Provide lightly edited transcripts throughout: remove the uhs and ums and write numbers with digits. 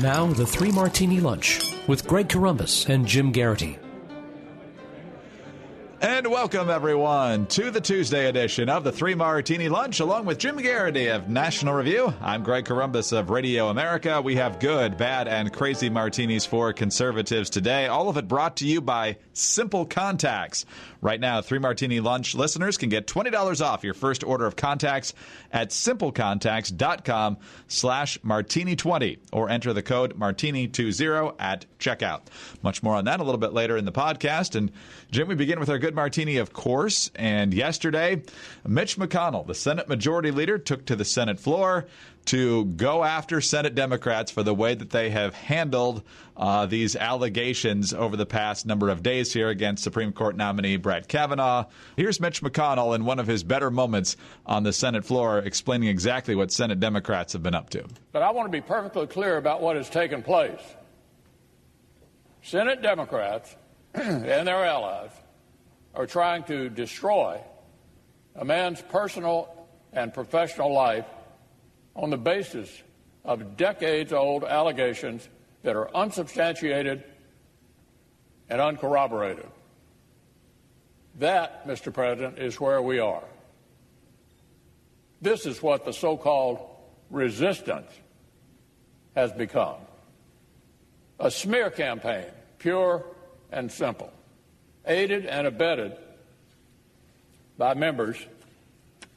Now, the Three Martini Lunch with Greg Corombos and Jim Garrity. And welcome, everyone, to the Tuesday edition of the Three Martini Lunch, along with Jim Garrity of National Review. I'm Greg Corombos of Radio America. We have good, bad, and crazy martinis for conservatives today. All of it brought to you by Simple Contacts. Right now, Three Martini Lunch listeners can get $20 off your first order of contacts at simplecontacts.com/martini20 or enter the code martini20 at checkout. Much more on that a little bit later in the podcast. And Jim, we begin with our good martini, of course. And yesterday, Mitch McConnell, the Senate Majority Leader, took to the Senate floor to go after Senate Democrats for the way that they have handled these allegations over the past number of days here against Supreme Court nominee Brett Kavanaugh. Here's Mitch McConnell in one of his better moments on the Senate floor explaining exactly what Senate Democrats have been up to. But I want to be perfectly clear about what has taken place. Senate Democrats and their allies are trying to destroy a man's personal and professional life on the basis of decades-old allegations that are unsubstantiated and uncorroborated. That, Mr. President, is where we are. This is what the so-called resistance has become. A smear campaign, pure and simple, aided and abetted by members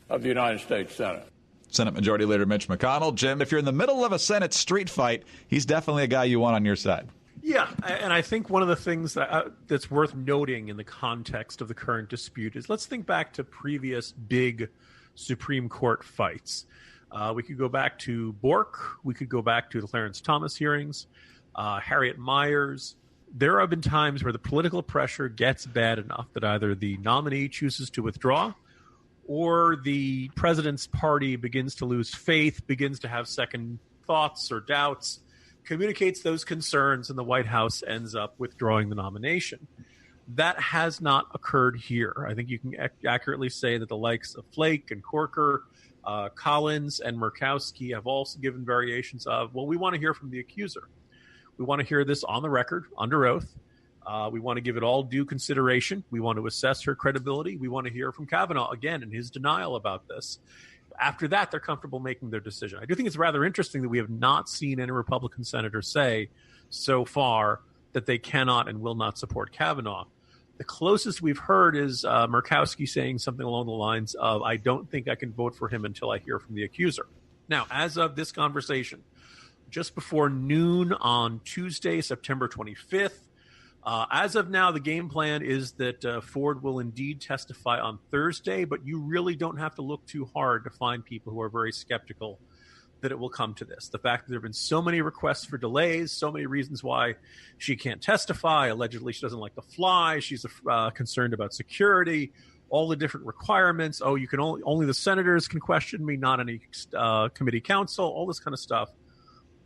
of the United States Senate. Senate Majority Leader Mitch McConnell. Jim, if you're in the middle of a Senate street fight, he's definitely a guy you want on your side. Yeah, and I think one of the things that's worth noting in the context of the current dispute is let's think back to previous big Supreme Court fights. We could go back to Bork. We could go back to the Clarence Thomas hearings, Harriet Miers. There have been times where the political pressure gets bad enough that either the nominee chooses to withdraw or the president's party begins to lose faith, begins to have second thoughts or doubts, communicates those concerns, and the White House ends up withdrawing the nomination. That has not occurred here. I think you can accurately say that the likes of Flake and Corker, Collins and Murkowski have also given variations of, well, we want to hear from the accuser. We want to hear this on the record, under oath. We want to give it all due consideration. We want to assess her credibility. We want to hear from Kavanaugh again in his denial about this. After that, they're comfortable making their decision. I do think it's rather interesting that we have not seen any Republican senator say so far that they cannot and will not support Kavanaugh. The closest we've heard is Murkowski saying something along the lines of, I don't think I can vote for him until I hear from the accuser. Now, as of this conversation, just before noon on Tuesday, September 25th, as of now, the game plan is that Ford will indeed testify on Thursday, but you really don't have to look too hard to find people who are very skeptical that it will come to this. The fact that there have been so many requests for delays, so many reasons why she can't testify. Allegedly, she doesn't like to fly. She's concerned about security, all the different requirements. Oh, you can only the senators can question me, not any committee counsel, all this kind of stuff.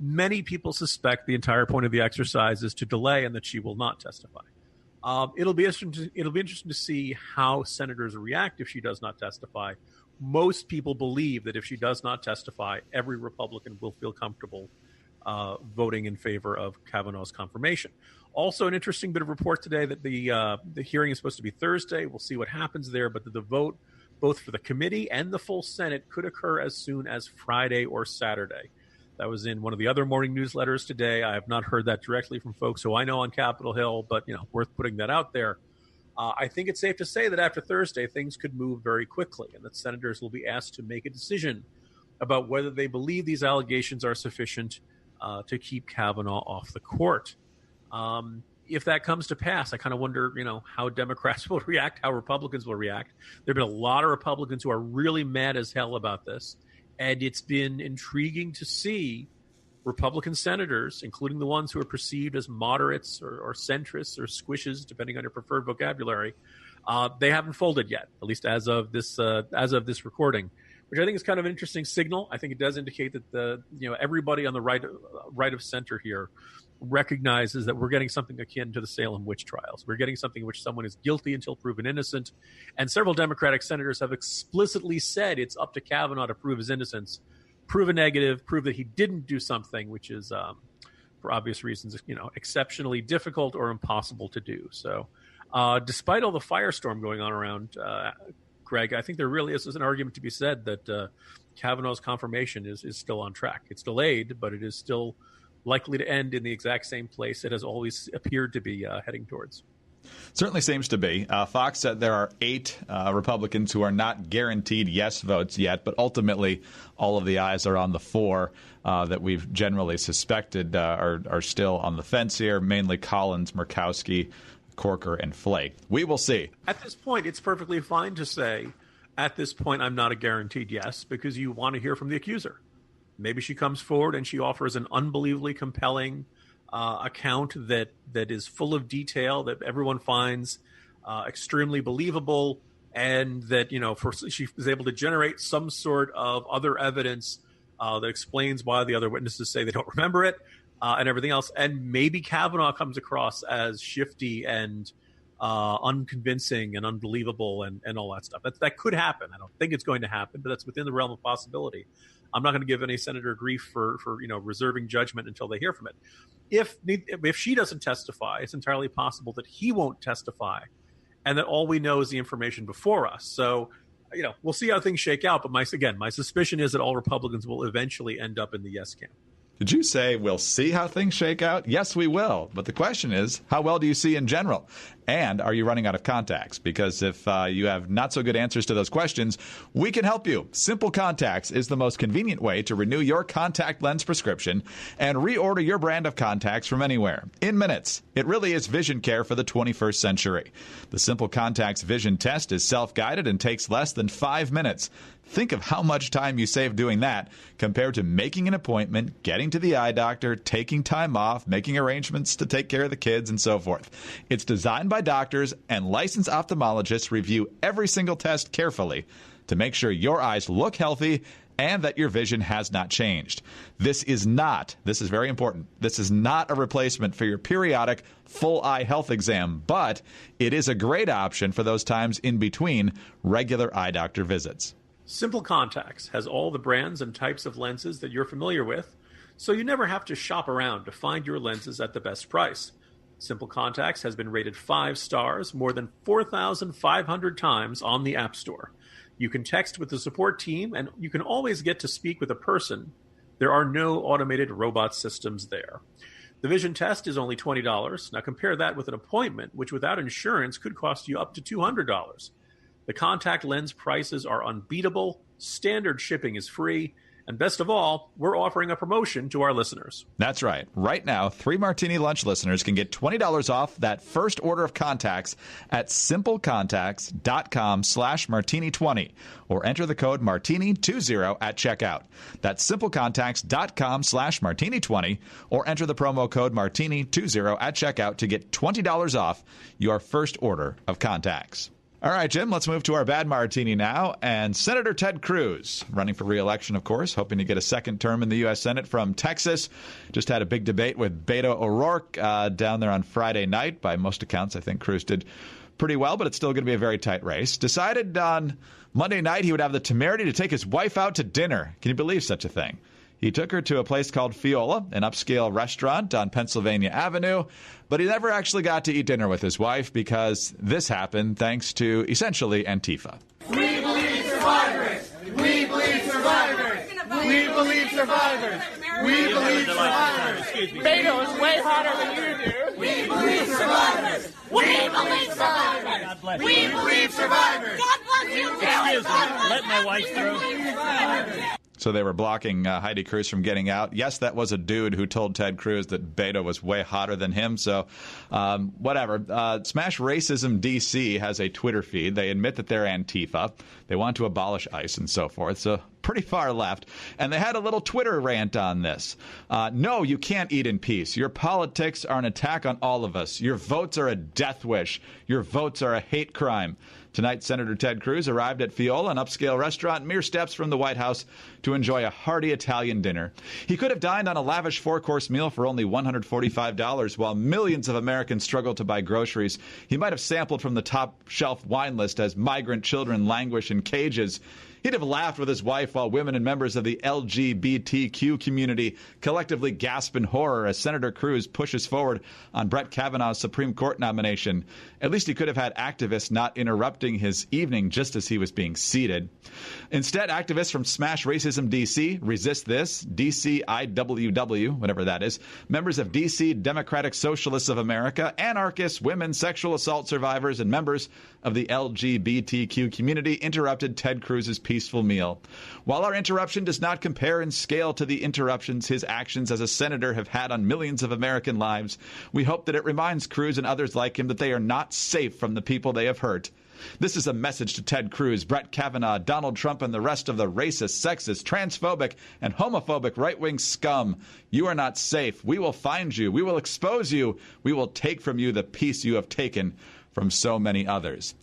Many people suspect the entire point of the exercise is to delay and that she will not testify. It'll be interesting to see how senators react if she does not testify. Most people believe that if she does not testify, every Republican will feel comfortable voting in favor of Kavanaugh's confirmation. Also, an interesting bit of report today that the hearing is supposed to be Thursday. We'll see what happens there, but the vote, both for the committee and the full Senate, could occur as soon as Friday or Saturday. That was in one of the other morning newsletters today. I have not heard that directly from folks who I know on Capitol Hill, but worth putting that out there. I think it's safe to say that after Thursday, things could move very quickly, and that senators will be asked to make a decision about whether they believe these allegations are sufficient to keep Kavanaugh off the court. If that comes to pass, I kind of wonder, how Democrats will react, how Republicans will react. There have been a lot of Republicans who are really mad as hell about this. And it's been intriguing to see Republican senators, including the ones who are perceived as moderates or centrists or squishes, depending on your preferred vocabulary, they haven't folded yet, at least as of this recording, which I think is kind of an interesting signal. I think it does indicate that everybody on the right of center here recognizes that we're getting something akin to the Salem witch trials. We're getting something in which someone is guilty until proven innocent. And several Democratic senators have explicitly said it's up to Kavanaugh to prove his innocence, prove a negative, prove that he didn't do something, which is for obvious reasons, exceptionally difficult or impossible to do. So despite all the firestorm going on around, Greg, I think there really is an argument to be said that Kavanaugh's confirmation is still on track. It's delayed, but it is still likely to end in the exact same place it has always appeared to be heading towards. Certainly seems to be. Fox said there are 8 Republicans who are not guaranteed yes votes yet, but ultimately all of the eyes are on the 4 that we've generally suspected are still on the fence here, mainly Collins, Murkowski, Corker, and Flake. We will see. At this point, it's perfectly fine to say, at this point, I'm not a guaranteed yes, because you want to hear from the accuser. Maybe she comes forward and she offers an unbelievably compelling account that is full of detail that everyone finds extremely believable, and that she was able to generate some sort of other evidence that explains why the other witnesses say they don't remember it, and everything else. And maybe Kavanaugh comes across as shifty and unconvincing and unbelievable and all that stuff. That could happen. I don't think it's going to happen, but that's within the realm of possibility. I'm not going to give any senator grief for reserving judgment until they hear from it. If she doesn't testify, it's entirely possible that he won't testify, and that all we know is the information before us. So, we'll see how things shake out. But my suspicion is that all Republicans will eventually end up in the yes camp. Did you say we'll see how things shake out? Yes, we will. But the question is, how well do you see in general? And are you running out of contacts? Because if you have not so good answers to those questions, we can help you. Simple Contacts is the most convenient way to renew your contact lens prescription and reorder your brand of contacts from anywhere in minutes. It really is vision care for the 21st century. The Simple Contacts vision test is self-guided and takes less than 5 minutes. Think of how much time you save doing that compared to making an appointment, getting to the eye doctor, taking time off, making arrangements to take care of the kids, and so forth. It's designed by doctors, and licensed ophthalmologists review every single test carefully to make sure your eyes look healthy and that your vision has not changed. This is very important, this is not a replacement for your periodic full eye health exam, but it is a great option for those times in between regular eye doctor visits. Simple Contacts has all the brands and types of lenses that you're familiar with, so you never have to shop around to find your lenses at the best price. Simple Contacts has been rated 5 stars more than 4,500 times on the App Store. You can text with the support team, and you can always get to speak with a person. There are no automated robot systems there. The vision test is only $20. Now compare that with an appointment, which without insurance could cost you up to $200. The contact lens prices are unbeatable, standard shipping is free, and best of all, we're offering a promotion to our listeners. That's right. Right now, 3 Martini Lunch listeners can get $20 off that first order of contacts at simplecontacts.com/martini20 or enter the code martini20 at checkout. That's simplecontacts.com/martini20 or enter the promo code martini20 at checkout to get $20 off your first order of contacts. All right, Jim, let's move to our bad martini now. And Senator Ted Cruz, running for re-election, of course, hoping to get a second term in the U.S. Senate from Texas. Just had a big debate with Beto O'Rourke down there on Friday night. By most accounts, I think Cruz did pretty well, but it's still going to be a very tight race. Decided on Monday night he would have the temerity to take his wife out to dinner. Can you believe such a thing? He took her to a place called Fiola, an upscale restaurant on Pennsylvania Avenue, but he never actually got to eat dinner with his wife because this happened thanks to, essentially, Antifa. We believe survivors! We believe survivors! We believe survivors! We believe survivors! Beto is way hotter than you do! We believe survivors! We believe survivors! God bless you. We believe survivors! God bless you! Excuse me, let my wife through. So they were blocking Heidi Cruz from getting out. Yes, that was a dude who told Ted Cruz that Beto was way hotter than him. So whatever. Smash Racism DC has a Twitter feed. They admit that they're Antifa. They want to abolish ICE and so forth. So pretty far left. And they had a little Twitter rant on this. No, you can't eat in peace. Your politics are an attack on all of us. Your votes are a death wish. Your votes are a hate crime. Tonight, Senator Ted Cruz arrived at Fiola, an upscale restaurant mere steps from the White House, to enjoy a hearty Italian dinner. He could have dined on a lavish 4-course meal for only $145, while millions of Americans struggle to buy groceries. He might have sampled from the top-shelf wine list as migrant children languish in cages He'd have laughed with his wife while women and members of the LGBTQ community collectively gasp in horror as Senator Cruz pushes forward on Brett Kavanaugh's Supreme Court nomination. At least he could have had activists not interrupting his evening just as he was being seated. Instead, activists from Smash Racism DC, Resist This, DCIWW, whatever that is, members of DC Democratic Socialists of America, anarchists, women, sexual assault survivors, and members of the LGBTQ community interrupted Ted Cruz's peaceful meal. While our interruption does not compare in scale to the interruptions his actions as a senator have had on millions of American lives, we hope that it reminds Cruz and others like him that they are not safe from the people they have hurt. This is a message to Ted Cruz, Brett Kavanaugh, Donald Trump, and the rest of the racist, sexist, transphobic, and homophobic right-wing scum. You are not safe. We will find you. We will expose you. We will take from you the peace you have taken from so many others.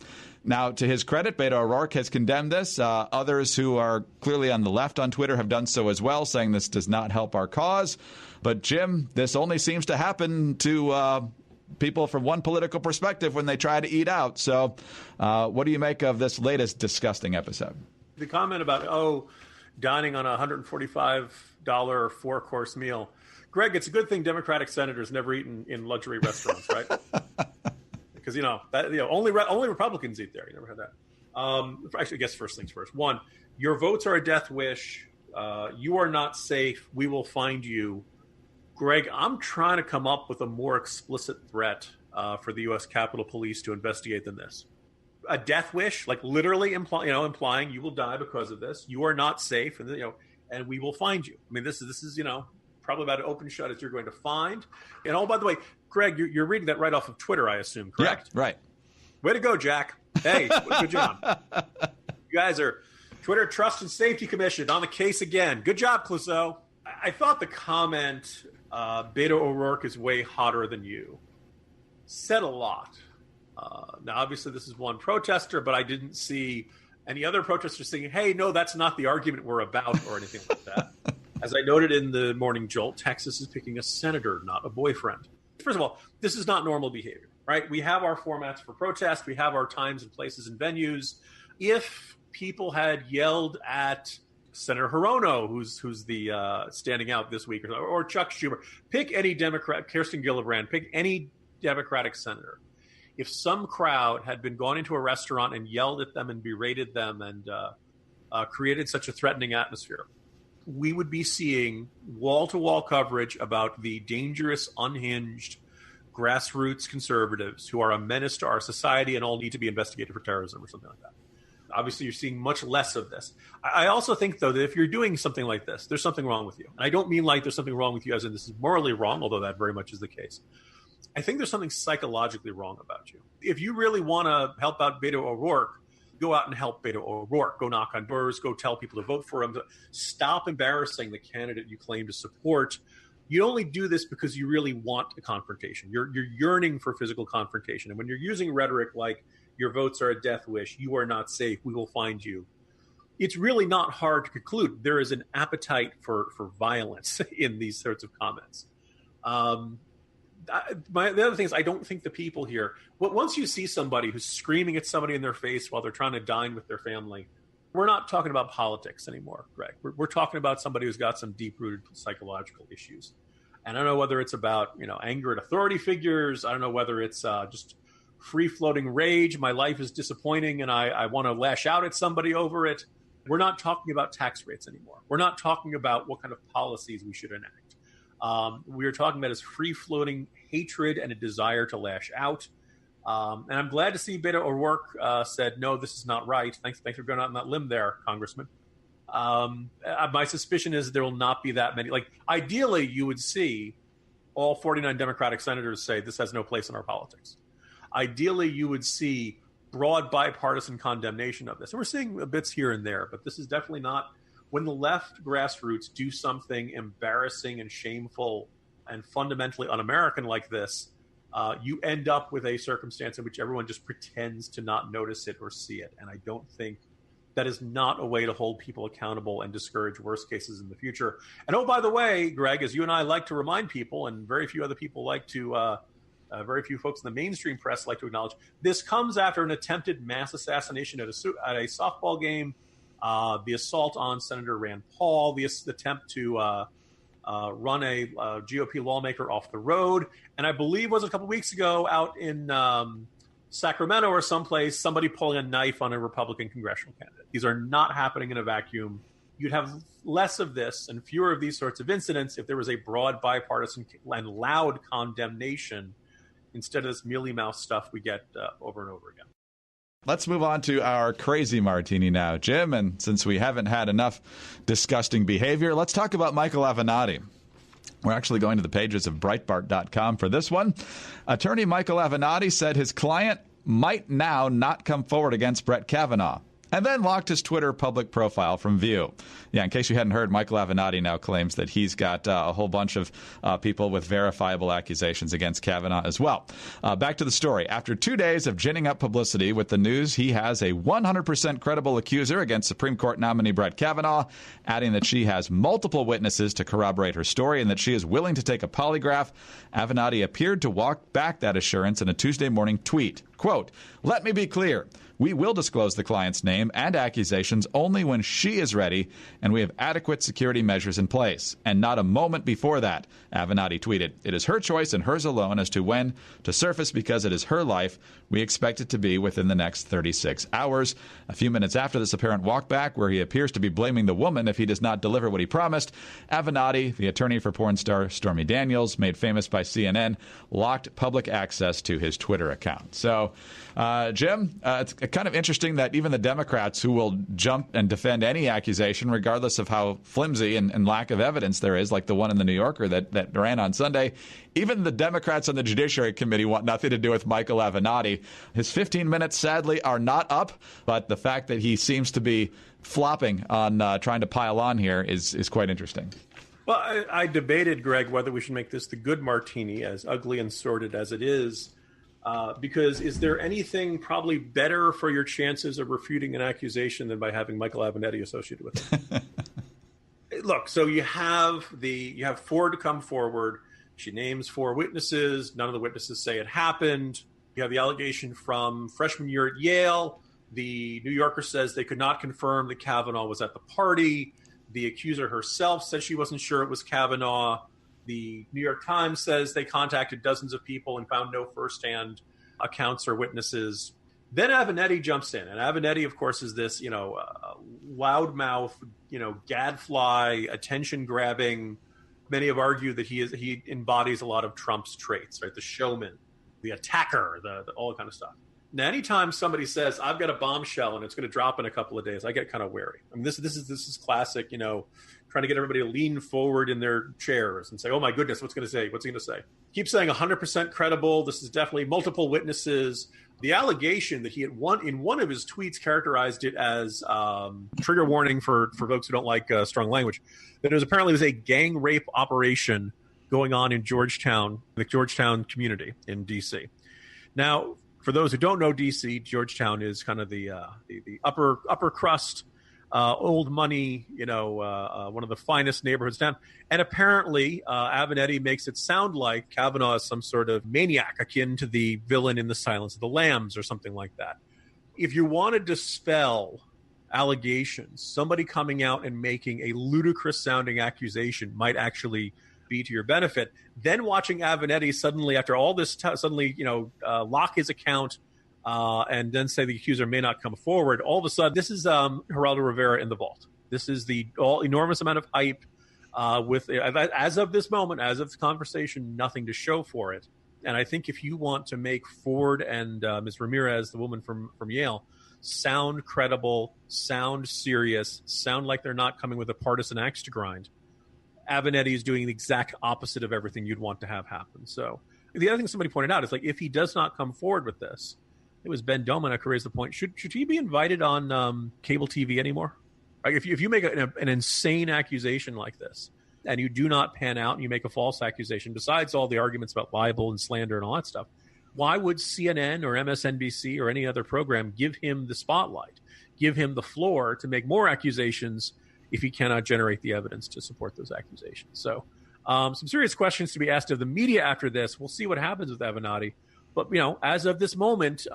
Now, to his credit, Beto O'Rourke has condemned this. Others who are clearly on the left on Twitter have done so as well, saying this does not help our cause. But, Jim, this only seems to happen to people from one political perspective when they try to eat out. So what do you make of this latest disgusting episode? The comment about, dining on a $145 four-course meal. Greg, it's a good thing Democratic senators never eat in luxury restaurants, right? Because, only Republicans eat there. You never had that. Actually, I guess first things first. One, your votes are a death wish. You are not safe. We will find you. Greg, I'm trying to come up with a more explicit threat for the U.S. Capitol Police to investigate than this. A death wish, like literally implying you will die because of this. You are not safe, and we will find you. I mean, this is probably about an open shut as you're going to find. And by the way, Greg, you're reading that right off of Twitter, I assume, correct? Yeah, right. Way to go, Jack. Hey, good job. You guys are Twitter Trust and Safety Commission on the case again. Good job, Clouseau. I thought the comment, Beto O'Rourke is way hotter than you, said a lot. Now, obviously, this is one protester, but I didn't see any other protesters saying, hey, no, that's not the argument we're about or anything like that. As I noted in the Morning Jolt, Texas is picking a senator, not a boyfriend. First of all, this is not normal behavior, right? We have our formats for protest. We have our times and places and venues. If people had yelled at Senator Hirono, who's the standing out this week, or Chuck Schumer, pick any Democrat, Kirsten Gillibrand, pick any Democratic senator. If some crowd had been gone into a restaurant and yelled at them and berated them and created such a threatening atmosphere, we would be seeing wall-to-wall coverage about the dangerous, unhinged, grassroots conservatives who are a menace to our society and all need to be investigated for terrorism or something like that. Obviously, you're seeing much less of this. I also think, though, that if you're doing something like this, there's something wrong with you. And I don't mean like there's something wrong with you as in this is morally wrong, although that very much is the case. I think there's something psychologically wrong about you. If you really want to help out Beto O'Rourke, go out and help Beto O'Rourke. Go knock on doors. Go tell people to vote for him. Stop embarrassing the candidate you claim to support. You only do this because you really want a confrontation. You're yearning for physical confrontation. And when you're using rhetoric like your votes are a death wish, you are not safe, we will find you, it's really not hard to conclude there is an appetite for violence in these sorts of comments. The other thing is I don't think the people here, once you see somebody who's screaming at somebody in their face while they're trying to dine with their family, we're not talking about politics anymore, Greg. We're talking about somebody who's got some deep-rooted psychological issues. And I don't know whether it's about, anger at authority figures. I don't know whether it's just free-floating rage. My life is disappointing and I want to lash out at somebody over it. We're not talking about tax rates anymore. We're not talking about what kind of policies we should enact. We're talking about his free-floating hatred and a desire to lash out. And I'm glad to see Beto O'Rourke said, no, this is not right. Thanks for going out on that limb there, Congressman. My suspicion is there will not be that many. Like, ideally, you would see all 49 Democratic senators say this has no place in our politics. Ideally, you would see broad bipartisan condemnation of this. And we're seeing bits here and there, but this is definitely not. When the left grassroots do something embarrassing and shameful and fundamentally un-American like this, you end up with a circumstance in which everyone just pretends to not notice it or see it. And I don't think that is not a way to hold people accountable and discourage worse cases in the future. And by the way, Greg, as you and I like to remind people, and very few other people like to, very few folks in the mainstream press like to acknowledge, this comes after an attempted mass assassination at a softball game the assault on Senator Rand Paul, the attempt to run a GOP lawmaker off the road, and I believe was a couple weeks ago out in Sacramento or someplace, somebody pulling a knife on a Republican congressional candidate. These are not happening in a vacuum. You'd have less of this and fewer of these sorts of incidents if there was a broad bipartisan and loud condemnation instead of this mealy-mouthed stuff we get over and over again. Let's move on to our crazy martini now, Jim. And since we haven't had enough disgusting behavior, let's talk about Michael Avenatti. We're actually going to the pages of Breitbart.com for this one. Attorney Michael Avenatti said his client might now not come forward against Brett Kavanaugh, and then locked his Twitter public profile from view. Yeah, in case you hadn't heard, Michael Avenatti now claims that he's got a whole bunch of people with verifiable accusations against Kavanaugh as well. Back to the story. After 2 days of ginning up publicity with the news he has a 100% credible accuser against Supreme Court nominee Brett Kavanaugh, adding that she has multiple witnesses to corroborate her story and that she is willing to take a polygraph, Avenatti appeared to walk back that assurance in a Tuesday morning tweet. Quote, "Let me be clear. We will disclose the client's name and accusations only when she is ready, and we have adequate security measures in place. And not a moment before that," Avenatti tweeted. "It is her choice and hers alone as to when to surface because it is her life. We expect it to be within the next 36 hours. A few minutes after this apparent walkback, where he appears to be blaming the woman if he does not deliver what he promised, Avenatti, the attorney for porn star Stormy Daniels, made famous by CNN, locked public access to his Twitter account. So, Jim, it's kind of interesting that even the Democrats who will jump and defend any accusation, regardless of how flimsy and lack of evidence there is, like the one in the New Yorker that ran on Sunday, even the Democrats on the Judiciary Committee want nothing to do with Michael Avenatti. His 15 minutes, sadly, are not up, but the fact that he seems to be flopping on trying to pile on here is quite interesting. Well, I debated, Greg, whether we should make this the good martini, as ugly and sordid as it is, because is there anything probably better for your chances of refuting an accusation than by having Michael Avenatti associated with it? Look, so you have Ford come forward. She names 4 witnesses. None of the witnesses say it happened. You have the allegation from freshman year at Yale. The New Yorker says they could not confirm that Kavanaugh was at the party. The accuser herself said she wasn't sure it was Kavanaugh. The New York Times says they contacted dozens of people and found no firsthand accounts or witnesses. Then Avenatti jumps in. And Avenatti, of course, is this, loudmouth, gadfly, attention-grabbing. Many have argued that he embodies a lot of Trump's traits, right? The showman, the attacker, the all that kind of stuff. Now, anytime somebody says, "I've got a bombshell and it's going to drop in a couple of days," I get kind of wary. I mean, this is classic, trying to get everybody to lean forward in their chairs and say, "Oh my goodness, what's he going to say?" Keep saying 100% credible. This is definitely multiple witnesses. The allegation that he had in one of his tweets characterized it as trigger warning for folks who don't like strong language, that it was a gang rape operation going on in Georgetown, the Georgetown community in D.C. Now, for those who don't know D.C., Georgetown is kind of the upper crust, old money, one of the finest neighborhoods down. And apparently, Avenatti makes it sound like Kavanaugh is some sort of maniac akin to the villain in The Silence of the Lambs or something like that. If you want to dispel allegations, somebody coming out and making a ludicrous-sounding accusation might actually be to your benefit. Then watching Avenatti suddenly, after all this, lock his account and then say the accuser may not come forward. All of a sudden, this is Geraldo Rivera in the vault. This is the enormous amount of hype with, as of this moment, as of the conversation, nothing to show for it. And I think if you want to make Ford and Ms. Ramirez, the woman from Yale, sound credible, sound serious, sound like they're not coming with a partisan axe to grind, Avenatti is doing the exact opposite of everything you'd want to have happen. So the other thing somebody pointed out is, like, if he does not come forward with this, it was Ben Dominic who raised the point, should he be invited on cable TV anymore? Like, if you make an insane accusation like this and you do not pan out and you make a false accusation, besides all the arguments about libel and slander and all that stuff, why would CNN or MSNBC or any other program give him the spotlight, give him the floor to make more accusations if he cannot generate the evidence to support those accusations? So some serious questions to be asked of the media after this. We'll see what happens with Avenatti. But, as of this moment,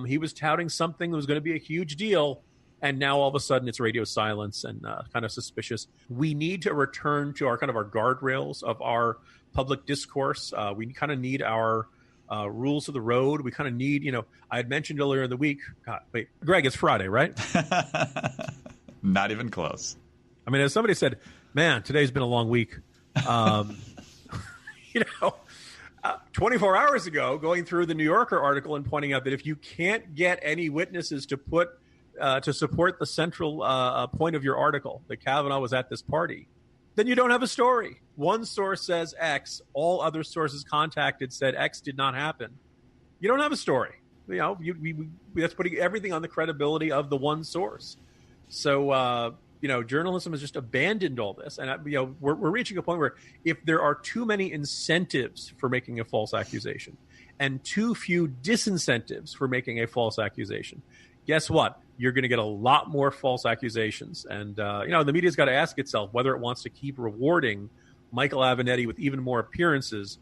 he was touting something that was going to be a huge deal. And now all of a sudden it's radio silence and kind of suspicious. We need to return to our guardrails of our public discourse. We kind of need our rules of the road. We kind of need, I had mentioned earlier in the week. God, wait, Greg, it's Friday, right? Not even close. I mean, as somebody said, man, today's been a long week. 24 hours ago, going through the New Yorker article and pointing out that if you can't get any witnesses to support the central point of your article, that Kavanaugh was at this party, then you don't have a story. One source says X, all other sources contacted said X did not happen. You don't have a story. That's putting everything on the credibility of the one source. So, journalism has just abandoned all this. And, we're reaching a point where if there are too many incentives for making a false accusation and too few disincentives for making a false accusation, guess what? You're going to get a lot more false accusations. And, the media's got to ask itself whether it wants to keep rewarding Michael Avenatti with even more appearances,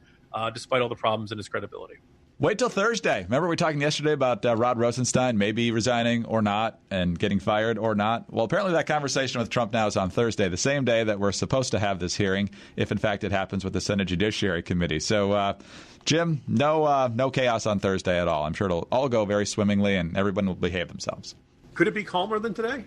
despite all the problems in his credibility. Wait till Thursday. Remember we were talking yesterday about Rod Rosenstein maybe resigning or not and getting fired or not? Well, apparently that conversation with Trump now is on Thursday, the same day that we're supposed to have this hearing, if in fact it happens with the Senate Judiciary Committee. So, Jim, no chaos on Thursday at all. I'm sure it'll all go very swimmingly and everyone will behave themselves. Could it be calmer than today?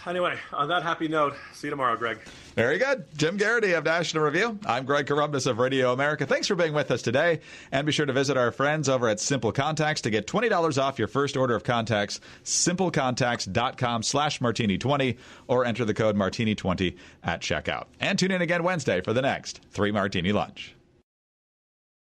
Anyway, on that happy note, see you tomorrow, Greg. Very good. Jim Garrity of National Review. I'm Greg Corombos of Radio America. Thanks for being with us today. And be sure to visit our friends over at Simple Contacts to get $20 off your first order of contacts. SimpleContacts.com/martini20 or enter the code martini20 at checkout. And tune in again Wednesday for the next 3 Martini Lunch.